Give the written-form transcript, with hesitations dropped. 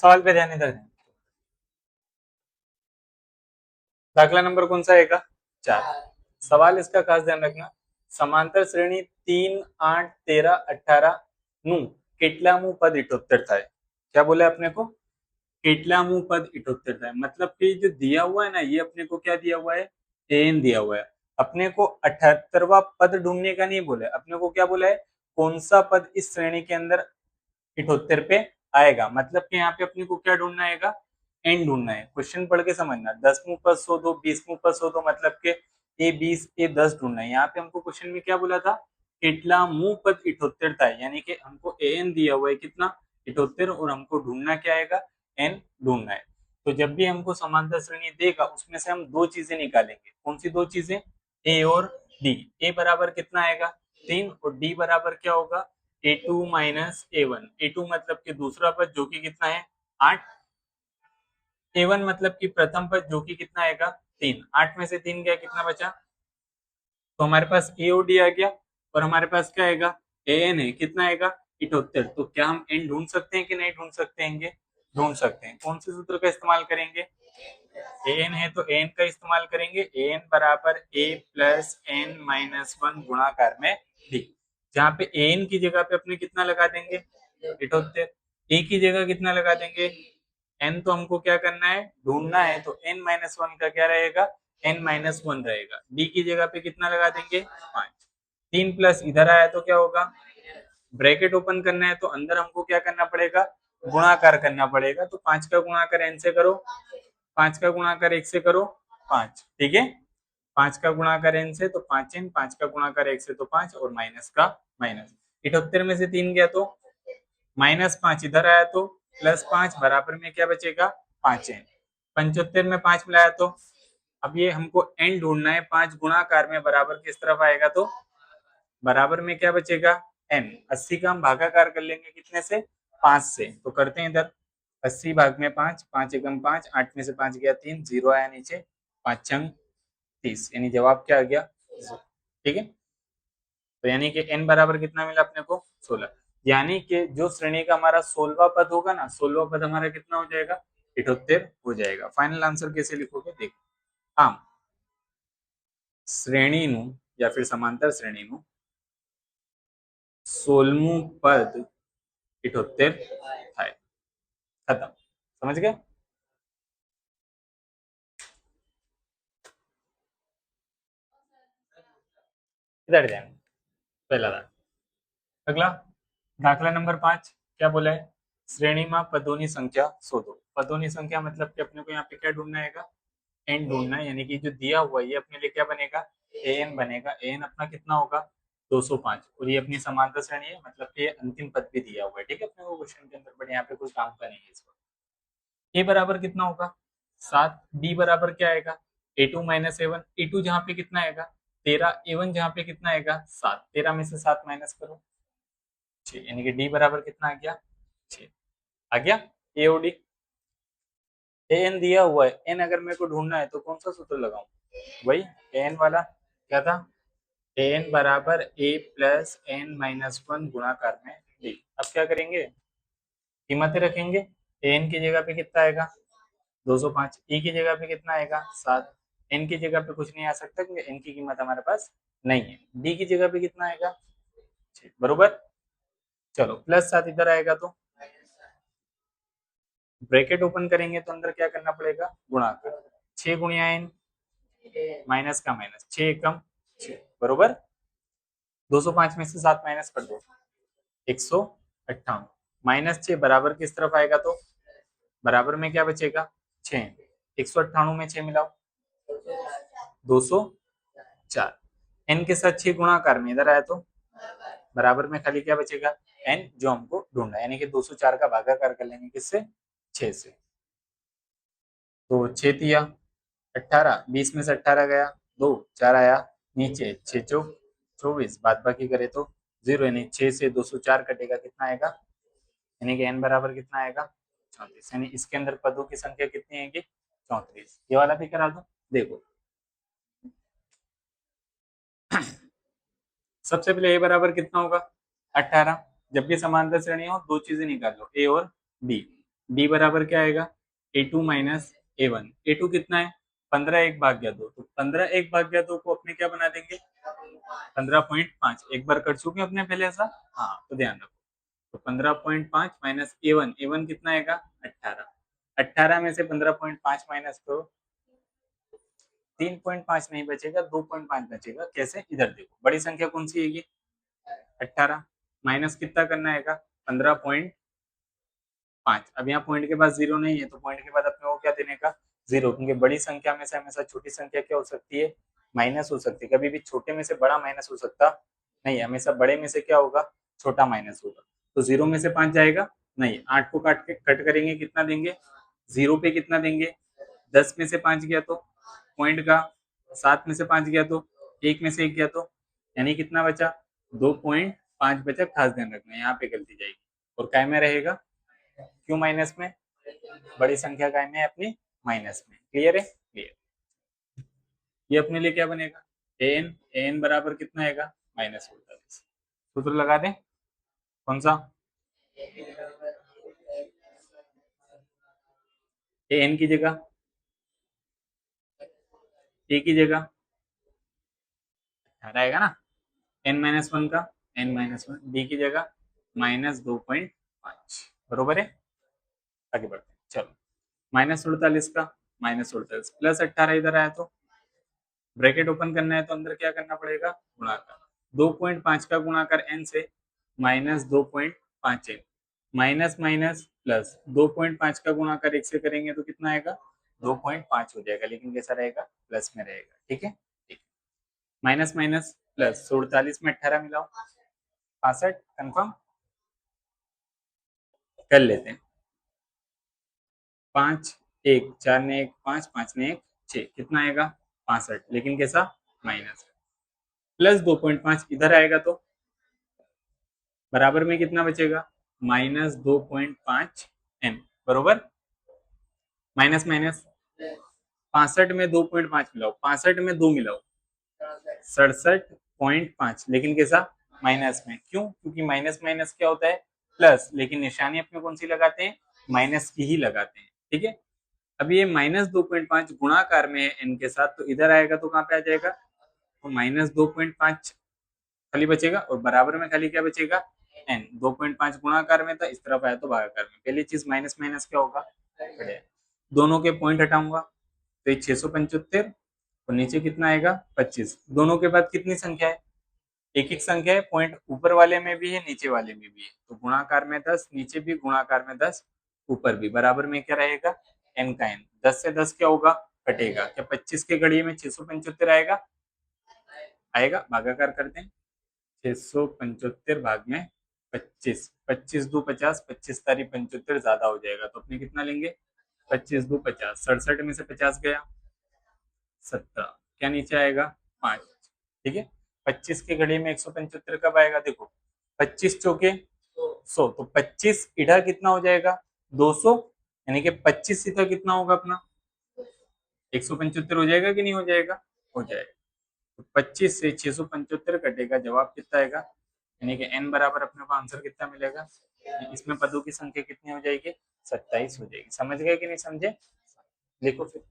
सवाल पे ध्यान इधर दें। दाखला नंबर कौन सा आएगा? 4। सवाल इसका खास ध्यान रखना, समांतर श्रेणी 3, 8, 13, 18 નું કેટલામું પદ 78 થાય? क्या बोला है अपने को? કેટલામું पद 78 થાય, मतलब कि जो दिया हुआ है ना, ये अपने को क्या दिया हुआ है? एन दिया हुआ है। अपने को 78वां पद ढूंढने का नहीं बोला है, अपने को क्या बोला है? कौन सा पद इस श्रेणी के अंदर 78 पे आएगा, मतलब कि यहाँ पे अपने को क्या ढूंढना आएगा? एन ढूंढना है। क्वेश्चन पढ़ के समझना, 10वां पद 102, 20वां पद 102, मतलब के ए 20 ए 10 ढूंढना है। यहाँ पे हमको क्वेश्चन में क्या बोला था? કેટલામું पद 78 था, यानी कि हमको एन दिया हुआ है कितना? 78, और हमको ढूंढना क्या आएगा? एन ढूंढना है। तो जब भी हमको समांतर श्रेणी देगा, उसमें से हम दो चीजें निकालेंगे। कौन सी दो चीजें? ए और डी। ए बराबर कितना आएगा? 3, और डी बराबर क्या होगा? a2 minus a1। a2 मतलब कि दूसरा पद जो कि कितना है? 8। a1 मतलब कि प्रथम पद जो कि कितना आएगा? 3। 8 में से 3 गया, कितना बचा? तो हमारे पास ए और डी आ गया, और हमारे पास क्या आएगा? एन है, कितना आएगा? 78। तो क्या हम एन ढूंढ सकते हैं कि नहीं ढूंढ सकते हैं? ढूंढ सकते हैं। कौन से सूत्र का इस्तेमाल करेंगे? एन है तो एन का इस्तेमाल करेंगे। एन बराबर ए प्लस एन माइनस वन गुणाकार में डी। जहाँ पे एन की जगह पे अपने कितना लगा देंगे? 78। ए की जगह कितना लगा देंगे? एन तो हमको क्या करना है? ढूंढना है, तो एन माइनस वन का क्या रहेगा? एन माइनस वन रहेगा। डी की जगह पे कितना लगा देंगे? 5। 3 प्लस इधर आया तो क्या होगा? ब्रैकेट ओपन करना है, तो अंदर हमको क्या करना पड़ेगा? गुणाकार करना पड़ेगा। तो 5 का गुणाकार एन से करो, 5 का गुणाकार 1 से करो, 5। ठीक है, 5 का गुणाकार एन से तो 5 एन, 5 का गुणाकार 1 से तो 5, और माइनस का माइनस। 78 में से 3 गया तो -5, इधर आया तो +5, बराबर में क्या बचेगा? 5 एन। 75 में 5 मिलाया तो अब ये हमको एन ढूंढना है। 5 गुणाकार में बराबर किस तरफ आएगा? तो बराबर में क्या बचेगा? एन। 80 का हम भागाकार कर लेंगे कितने से? 5 से। तो करते हैं इधर, 80 भाग में 5, 5 एकम 5, 8 में से 5 गया 3, 0 आया नीचे, 5 छंग 30, यानी जवाब क्या आ गया? ठीक है, तो यानी कि n बराबर कितना मिला अपने को? 16। यानी कि जो श्रेणी का हमारा 16वां पद होगा ना, 16वां पद हमारा कितना हो जाएगा? 78 हो जाएगा। फाइनल आंसर कैसे लिखोगे देखो। आम શ્રેણીનું या फिर समांतर श्रेणीનું 16મું पद 78 થાય। खत्म। समझ गए? इधर ध्यान, पहला दाखला। अगला दाखला नंबर 5 क्या बोला है? श्रेणी में पदों की संख्या शोधो। पदों की संख्या मतलब कि अपने को यहाँ पे क्या ढूंढना है? एन ढूंढना है, यानी कि जो दिया हुआ है ये अपने लिए क्या बनेगा? एन बनेगा। एन अपना कितना होगा? 205। और ये अपनी समांतर श्रेणी है, मतलब कि ये अंतिम पद भी दिया हुआ है। ठीक है, अपने को क्वेश्चन के अंदर, बट यहाँ पे कुछ काम का नहीं है इसको। ए बराबर कितना होगा? 7। बी बराबर क्या आएगा? a2 minus A1. ए2 जहाँ पे कितना आएगा? 13। ए1 जहाँ पे कितना आएगा? 7। 13 में से 7 माइनस करो, 6, यानी कि डी बराबर कितना आ गया? 6 आ गया। ए और डी, एन दिया हुआ है। एन अगर मेरे को ढूंढना है तो कौन सा सूत्र लगाऊं? वही एन वाला। क्या था? एन बराबर ए प्लस एन माइनस वन गुणाकार में डी। अब क्या करेंगे? कीमतें रखेंगे। एन की जगह पे कितना आएगा? 205। ई की जगह पे कितना आएगा? 7। एन की जगह पे कुछ नहीं आ सकता क्योंकि एन की कीमत हमारे पास नहीं है। डी की जगह पे कितना आएगा? 6, बरोबर। चलो +7 इधर आएगा तो ब्रैकेट ओपन करेंगे, तो अंदर क्या करना पड़ेगा? गुणाकार। 6 गुणिया एन, माइनस का माइनस, 6 एकम 6, बरोबर। 205 में से 7 माइनस कर दो, 158। -6 बराबर किस तरफ आएगा? तो बराबर में क्या बचेगा? 6। 198 में 6 मिलाओ, 204। एन के साथ 6 गुणाकार में इधर आया तो बराबर में खाली क्या बचेगा? एन, जो हमको ढूंढना है, यानी कि 204 का भागाकार कर लेंगे किससे? 6 से। तो 6 तिया 18, 20 में से 18 गया, 2 4 आया नीचे, 6 चौक 24, बाद बाकी करे तो 0, यानी 6 से 204 कटेगा, कितना आएगा? यानी कि n बराबर कितना आएगा? 34। यानी इसके अंदर पदों की संख्या कितनी आएगी? 34। ये वाला भी करा दो, देखो। सबसे पहले a बराबर कितना होगा? 18। जब भी समांतर श्रेणी हो, दो चीजें निकाल लो, a और b। डी बराबर क्या आएगा, A2 माइनस A1। A2 कितना है, 15 1 भाग्या 2, तो 15 1 भाग्या 2 को अपने क्या बना देंगे, 15.5। एक बार कर चुके अपने पहले ऐसा, हाँ तो ध्यान रखो। तो 15.5 माइनस A1, A1 कितना आएगा 18। 18 में से 15.5 माइनस करो, 3.5 नहीं बचेगा, 2.5 बचेगा। कैसे, इधर देखो बड़ी संख्या कौन सी है ये 18, माइनस कितना करना है 15.5। अब यहाँ पॉइंट के बाद जीरो नहीं है, तो पॉइंट के बाद अपने को क्या देने का, जीरो, क्योंकि बड़ी संख्या में से हमेशा छोटी संख्या क्या हो सकती है, माइनस हो सकती है। कभी भी छोटे में से बड़ा माइनस हो सकता नहीं, हमेशा बड़े में से क्या होगा, छोटा माइनस होगा। तो जीरो में से 5 जाएगा नहीं, 8 को कट करेंगे कितना देंगे, जीरो पे कितना देंगे, 10 में से 5 गया तो पॉइंट का, 7 में से 5 गया तो 1 में से 1 गया तो, यानी कितना बचा, 2.5 बचा। खास ध्यान रखना यहाँ पे गलती जाएगी, और काय में रहेगा, क्यों माइनस में, बड़ी संख्या काय में है अपनी माइनस में। क्लियर है, क्लियर। ये अपने लिए क्या बनेगा, an बराबर कितना आएगा, -48। सूत्र लगा दें, कौन सा, an की जगह, a की जगह 18 आएगा ना, n-1 का, n-1, d की जगह -2.5, बरोबर है। आगे बढ़ते हैं, चलो -48 का -48 प्लस 18 इधर आया तो ब्रैकेट ओपन करना है, तो अंदर क्या करना पड़ेगा, गुणाकार। 2.5 का गुणाकार n से, -2.5 n, माइनस माइनस प्लस, 2.5 का गुणाकार 1 से करेंगे तो कितना आएगा, 2.5 हो जाएगा, लेकिन कैसा रहेगा, प्लस में रहेगा। ठीक है, ठीक, माइनस माइनस प्लस, 47 में 18 मिलाओ 65, कंफर्म कर लेते हैं। 5 1 4 ने 1 5, 5 ने 1 6, कितना आएगा 65, लेकिन कैसा, माइनस, प्लस 2.5 इधर आएगा तो बराबर में कितना बचेगा, -2.5 n, बरोबर। माइनस माइनस, 65 में 2.5 मिलाओ, 65 में 2 मिलाओ 67.5, लेकिन कैसा, माइनस में। क्यों, क्योंकि माइनस माइनस क्या होता है, प्लस, लेकिन निशानी अपने कौन सी लगाते हैं, माइनस की ही लगाते हैं। ठीक है, अब ये -2.5 गुणाकार में है n के साथ, तो इधर आएगा तो कहाँ पे आ जाएगा, तो -2.5 खाली बचेगा, और बराबर में खाली क्या बचेगा, n। 2.5 गुणाकार में था, इस तरफ आया तो भागाकार में। पहली चीज माइनस माइनस क्या होगा, दोनों के पॉइंट हटाऊंगा, तो ये 675, और नीचे कितना आएगा 25। दोनों के बाद कितनी संख्या है, एक एक संख्या है, पॉइंट ऊपर वाले में भी है नीचे वाले में भी है, तो गुणाकार में 10, नीचे भी गुणाकार में 10, ऊपर भी, बराबर में क्या रहेगा, n का n। 10 से 10 क्या होगा, कटेगा, क्या 25 के घड़िए में 675 आएगा, आएगा, भागाकार करते हैं, 675 भाग में 25, 25 दो 50, 25 तारी 75 ज्यादा हो जाएगा, तो अपने कितना लेंगे, 25 दो 50, 67 में से 50 गया 70, क्या नीचे आएगा 5। ठीक है, 25 के घड़ी में 175 कब आएगा, देखो 25 चौके 100, तो 25 इधर कितना हो जाएगा 200, यानी कि 25 सीधा कितना होगा अपना 175 हो जाएगा कि नहीं हो जाएगा, हो जाएगा। तो 25 से 675 कटेगा, जवाब कितना आएगा, यानी कि n बराबर अपने को आंसर कितना मिलेगा, इसमें पदों की संख्या कितनी हो जाएगी, 27 हो जाएगी। समझ गए कि नहीं समझे, देखो फिर